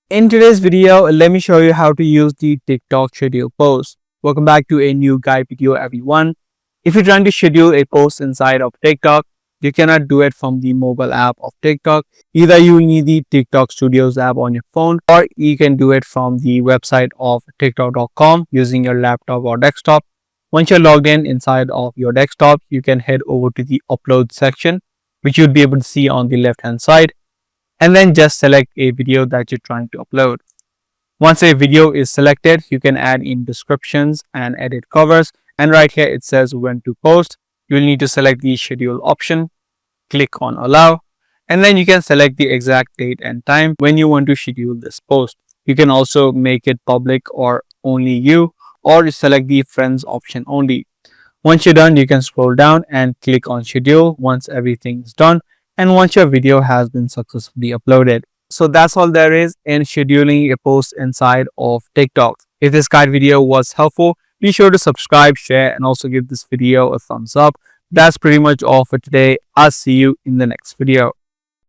In today's video, let me show you how to use the TikTok schedule post. Welcome back to a new guide video, everyone. If you're trying to schedule a post inside of TikTok, you cannot do it from the mobile app of TikTok. Either you need the TikTok Studios app on your phone, or you can do it from the website of TikTok.com using your laptop or desktop. Once you're logged in inside of your desktop, you can head over to the upload section, which you'll be able to see on the left hand side, and then just select a video that you're trying to upload. Once a video is selected, you can add in descriptions and edit covers, and right here it says when to post. You'll need to select the schedule option, click on allow, and then you can select the exact date and time when you want to schedule this post. You can also make it public or only you, or select the friends option only. Once you're done, you can scroll down and click on schedule once everything is done and once your video has been successfully uploaded. So that's all there is in scheduling a post inside of TikTok. If this guide video was helpful, be sure to subscribe, share, and also give this video a thumbs up. That's pretty much all for today. I'll see you in the next video.